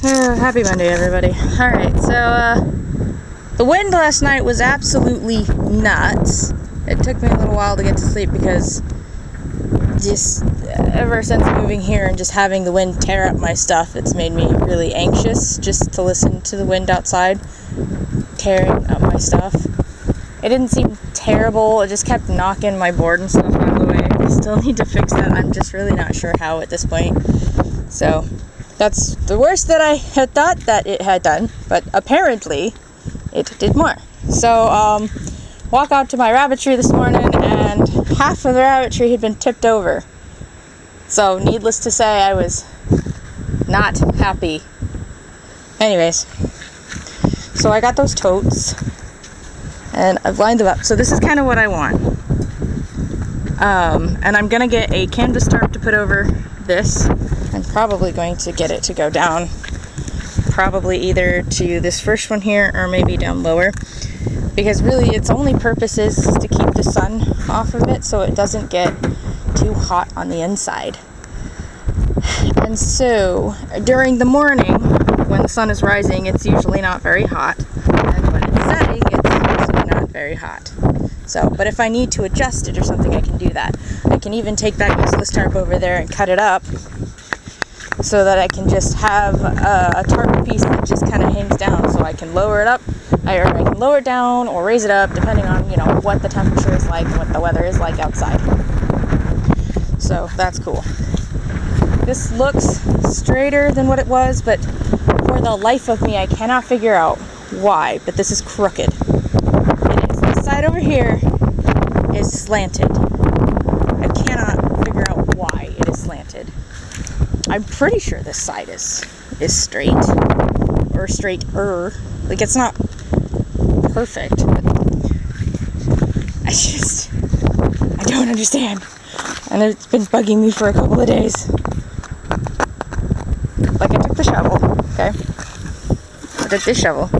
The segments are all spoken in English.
Happy Monday, everybody. Alright, so, the wind last night was absolutely nuts. It took me a little while to get to sleep because just ever since moving here and just having the wind tear up my stuff, it's made me really anxious just to listen to the wind outside tearing up my stuff. It didn't seem terrible. It just kept knocking my board and stuff out of the way. I still need to fix that. I'm just really not sure how at this point. So that's the worst that I had thought that it had done, but apparently it did more. So walk out to my rabbitry this morning and half of the rabbitry had been tipped over. So needless to say, I was not happy. Anyways, so I got those totes and I've lined them up. So this is kind of what I want. And I'm gonna get a canvas tarp to put over this. I'm probably going to get it to go down, probably either to this first one here or maybe down lower, because really its only purpose is to keep the sun off of it so it doesn't get too hot on the inside. And so during the morning when the sun is rising, it's usually not very hot, and when it's setting, it's usually not very hot. So, but if I need to adjust it or something, I can do that. I can even take that useless tarp over there and cut it up so that I can just have a tarp piece that just kind of hangs down, so I can lower it up, or I can lower it down or raise it up depending on, you know, what the temperature is like and what the weather is like outside. So that's cool. This looks straighter than what it was, but for the life of me I cannot figure out why, but this is crooked. It is. This side over here is slanted. I cannot figure out why it is slanted. I'm pretty sure this side is straight, or straighter. Like, it's not perfect, but I don't understand. And it's been bugging me for a couple of days. Like, I took the shovel, okay? I took this shovel.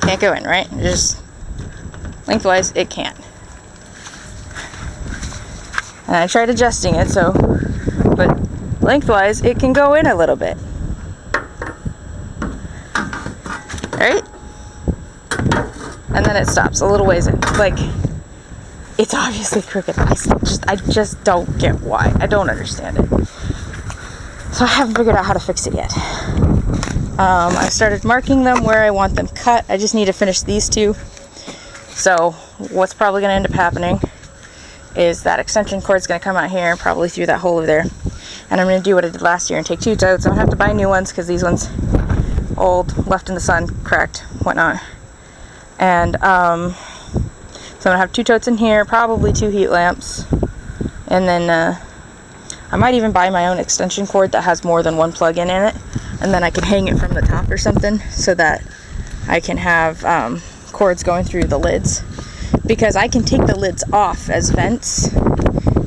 Can't go in, right? Just lengthwise, it can't. And I tried adjusting it, so, but lengthwise, it can go in a little bit. Right? And then it stops a little ways in. Like, it's obviously crooked. I just don't get why. I don't understand it. So I haven't figured out how to fix it yet. I started marking them where I want them cut. I just need to finish these two. So what's probably going to end up happening is that extension cord's going to come out here, probably through that hole over there. And I'm going to do what I did last year and take two totes. I'm going to have to buy new ones because these ones, old, left in the sun, cracked, whatnot. And so I'm going to have two totes in here, probably two heat lamps. And then I might even buy my own extension cord that has more than one plug-in in it. And then I can hang it from the top or something so that I can have cords going through the lids. Because I can take the lids off as vents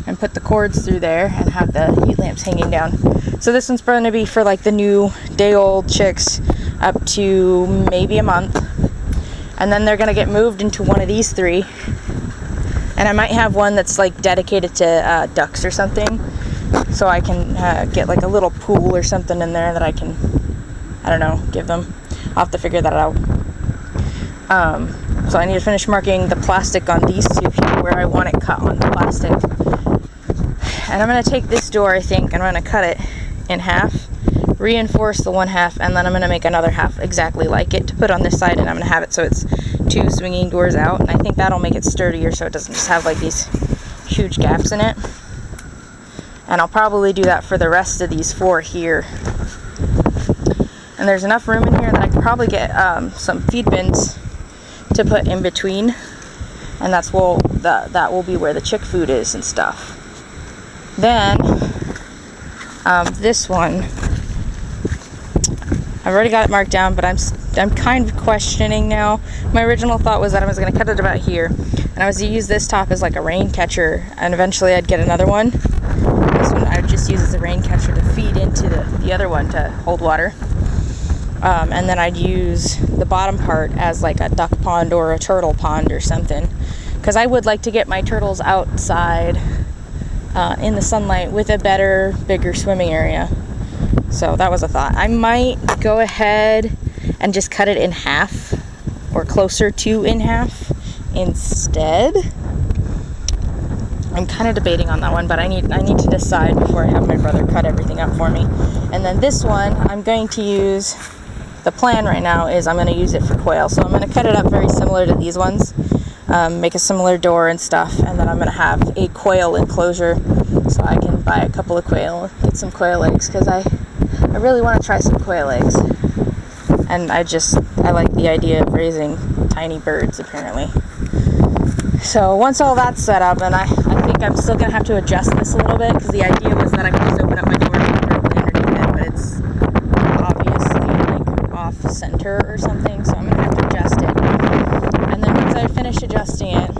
and put the cords through there and have the heat lamps hanging down. So this one's going to be for like the new day-old chicks up to maybe a month. And then they're going to get moved into one of these three. And I might have one that's like dedicated to ducks or something. So I can get like a little pool or something in there that I can, I don't know, give them. I'll have to figure that out. So I need to finish marking the plastic on these two here where I want it cut on the plastic. And I'm going to take this door, I think, and I'm going to cut it in half, reinforce the one half, and then I'm going to make another half exactly like it to put on this side, and I'm going to have it so it's two swinging doors out. And I think that'll make it sturdier so it doesn't just have like these huge gaps in it. And I'll probably do that for the rest of these four here. And there's enough room in here that I can probably get some feed bins to put in between, and that will be where the chick food is and stuff. Then this one, I've already got it marked down, but I'm kind of questioning now. My original thought was that I was going to cut it about here, and I was going to use this top as like a rain catcher, and eventually I'd get another one. This one I would just use as a rain catcher to feed into the other one to hold water. And then I'd use the bottom part as like a duck pond or a turtle pond or something, because I would like to get my turtles outside in the sunlight with a better, bigger swimming area. So that was a thought. I might go ahead and just cut it in half, or closer to in half instead. I'm kind of debating on that one, but I need to decide before I have my brother cut everything up for me. And then this one, I'm going to use, the plan right now is I'm going to use it for quail. So I'm going to cut it up very similar to these ones, make a similar door and stuff, and then I'm going to have a quail enclosure so I can buy a couple of quail, get some quail eggs, because I really want to try some quail eggs. And I like the idea of raising tiny birds, apparently. So once all that's set up, and I think I'm still going to have to adjust this a little bit, because the idea was that I could just open up my door directly underneath it, but it's obviously like off center or something, so I'm going to have to adjust it. And then once I finish adjusting it,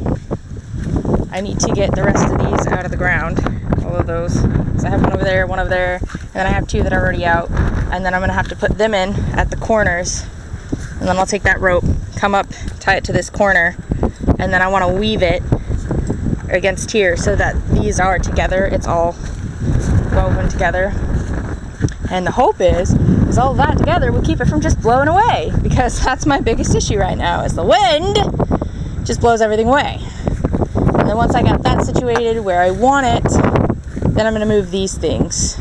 I need to get the rest of these out of the ground, all of those. So I have one over there, and then I have two that are already out, and then I'm going to have to put them in at the corners, and then I'll take that rope, come up, tie it to this corner, and then I want to weave it against here so that these are together. It's all woven together. And the hope is all that together will keep it from just blowing away, because that's my biggest issue right now, is the wind just blows everything away. And then once I got that situated where I want it, then I'm going to move these things.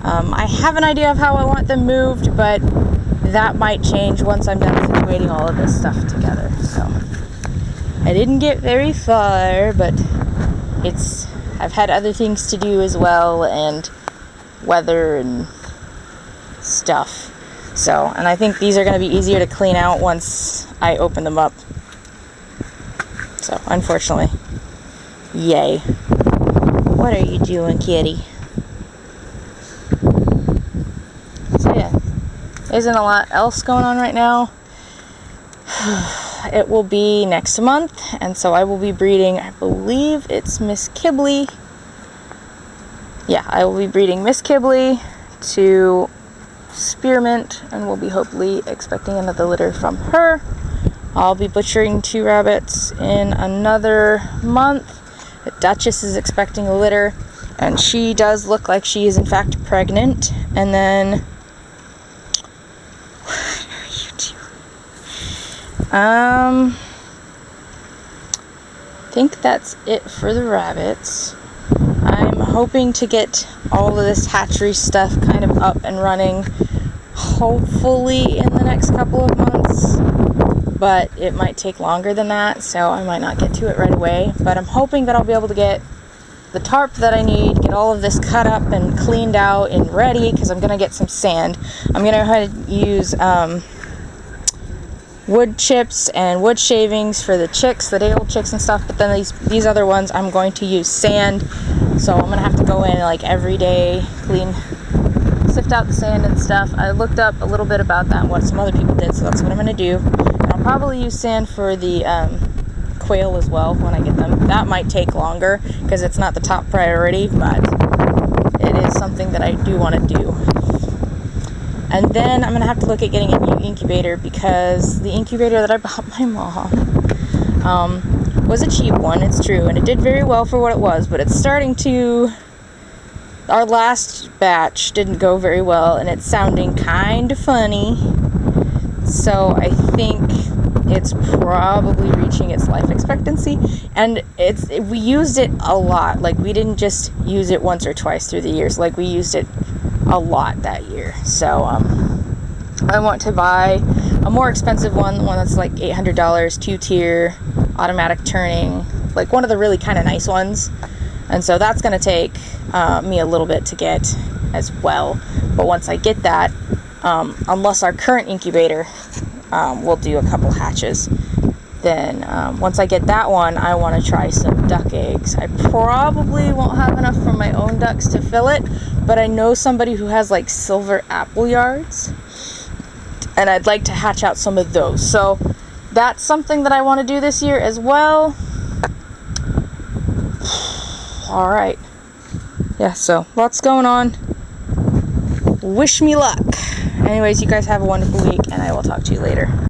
I have an idea of how I want them moved, but that might change once I'm done situating all of this stuff together. So I didn't get very far, but I've had other things to do as well, and weather and stuff. So, and I think these are going to be easier to clean out once I open them up. So, unfortunately, yay. What are you doing, kitty? So yeah, isn't a lot else going on right now. It will be next month, and so I will be breeding, I believe it's Miss Kibley. Yeah, I will be breeding Miss Kibley to Spearmint, and we'll be hopefully expecting another litter from her. I'll be butchering 2 rabbits in another month. The Duchess is expecting a litter, and she does look like she is in fact pregnant. And then what are you doing? I think that's it for the rabbits. I'm hoping to get all of this hatchery stuff kind of up and running, hopefully in the next couple of months, but it might take longer than that, so I might not get to it right away. But I'm hoping that I'll be able to get the tarp that I need, get all of this cut up and cleaned out and ready, because I'm going to get some sand. I'm going to go ahead and use wood chips and wood shavings for the chicks, the day-old chicks and stuff, but then these other ones I'm going to use sand. So I'm going to have to go in like every day, sift out the sand and stuff. I looked up a little bit about that and what some other people did, so that's what I'm going to do. And I'll probably use sand for the quail as well when I get them. That might take longer because it's not the top priority, but it is something that I do want to do. And then I'm going to have to look at getting a new incubator, because the incubator that I bought my mom was a cheap one, it's true, and it did very well for what it was, but it's starting to... Our last batch didn't go very well, and it's sounding kind of funny, so I think it's probably reaching its life expectancy. And we used it a lot. Like, we didn't just use it once or twice through the years, like we used it a lot that year. So I want to buy a more expensive one, the one that's like $800, 2-tier, automatic turning, like one of the really kind of nice ones. And so that's going to take me a little bit to get as well. But once I get that, unless our current incubator will do a couple hatches, then once I get that one, I want to try some duck eggs. I probably won't have enough for my own ducks to fill it, but I know somebody who has like silver apple yards, and I'd like to hatch out some of those. So that's something that I want to do this year as well. All right. Yeah, so lots going on. Wish me luck. Anyways, you guys have a wonderful week, and I will talk to you later.